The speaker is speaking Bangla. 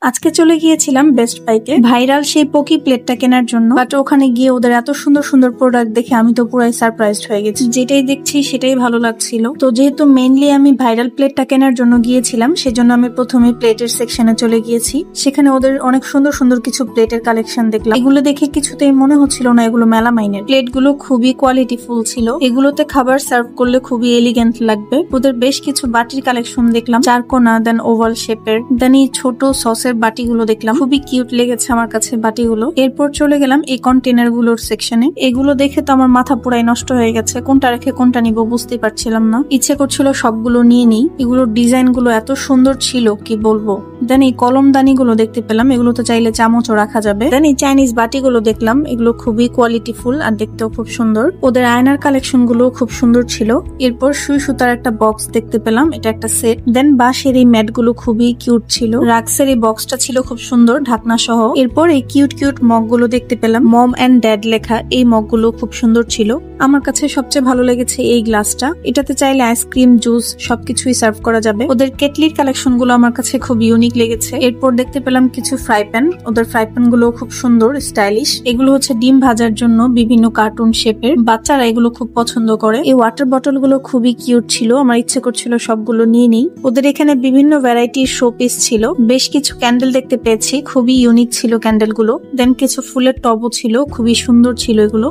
আজকে চলে গিয়েছিলাম বেস্ট বাইতে ভাইরাল সেই পকি প্লেটটা কেনার জন্য, বাট ওখানে গিয়ে ওদের এত সুন্দর সুন্দর প্রোডাক্ট দেখে আমি তো পুরাই সারপ্রাইজড হয়ে গেছি। যেটাই দেখছি সেটাই ভালো লাগছিল। তো যেহেতু মেইনলি আমি ভাইরাল প্লেটটা কেনার জন্য গিয়েছিলাম, সেজন্য আমি প্রথমে প্লেটের সেকশনে চলে গিয়েছি। সেখানে ওদের অনেক সুন্দর সুন্দর কিছু প্লেটের কালেকশন দেখলাম। এগুলো দেখে কিছুতেই মনে হচ্ছিল না এগুলো মেলামাইনের। প্লেটগুলো খুবই কোয়ালিটিফুল ছিল। এগুলোতে খাবার সার্ভ করলে খুবই এলিগেন্ট লাগবে। ওদের বেশ কিছু বাটির কালেকশন দেখলাম, চারকোনা, দেন ওভাল শেপের, দেন এই ছোট সসের বাটিগুলো দেখলাম, খুবই কিউট লেগেছে আমার কাছে বাটিগুলো। এরপর চলে গেলাম এই কন্টেনার গুলোর সেকশনে। এগুলো দেখে তো আমার মাথা পুরাই নষ্ট হয়ে গেছে, কোনটা রেখে কোনটা নিব বুঝতে পারছিলাম না। ইচ্ছে করছিল সবগুলো নিয়ে নিই। এগুলোর ডিজাইন গুলো এত সুন্দর ছিল কি বলবো। দেন এই কলমদানি গুলো দেখতে পেলাম, এগুলো তো চাইলে চামচও রাখা যাবে। দেন এই চাইনিজ বাটিগুলো দেখলাম, এগুলো খুবই কোয়ালিটিফুল আর দেখতেও খুব সুন্দর। ওদের আয়নার কালেকশন গুলো খুব সুন্দর ছিল। এরপর সুই সুতার একটা বক্স দেখতে পেলাম, এটা একটা সেট। দেন বাঁশের এই ম্যাট গুলো খুবই কিউট ছিল। রাক্সের এই বক্সটা ছিল খুব সুন্দর, ঢাকনা সহ। এরপর এই কিউট কিউট মগ গুলো দেখতে পেলাম, মম এন্ড ড্যাড লেখা। এই মগ গুলো খুব সুন্দর ছিল। আমার কাছে সবচেয়ে ভালো লেগেছে এই গ্লাসটা। এটাতে চাইলে আইসক্রিম, জুস সবকিছুই সার্ভ করা যাবে। ওদের কেটলির কালেকশন গুলো আমার কাছে খুব ইউনিক লেগেছে। এরপর দেখতে পেলাম কিছু ফ্রাই প্যান। ওদের ফ্রাই প্যান গুলো খুব সুন্দর, স্টাইলিশ। এগুলো হচ্ছে ডিম ভাজার জন্য বিভিন্ন কার্টুন শেপের। বাচ্চারা এগুলো খুব পছন্দ করে। এই ওয়াটার বটল গুলো খুবই কিউট ছিল, আমার ইচ্ছে করছিল সবগুলো নিয়ে নিই। ওদের এখানে বিভিন্ন ভ্যারাইটির শো পিস ছিল। বেশ কিছু ক্যান্ডেল দেখতে পেয়েছি, খুবই ইউনিক ছিল ক্যান্ডেল গুলো। দেন কিছু ফুলের টবও ছিল, খুবই সুন্দর ছিল এগুলো।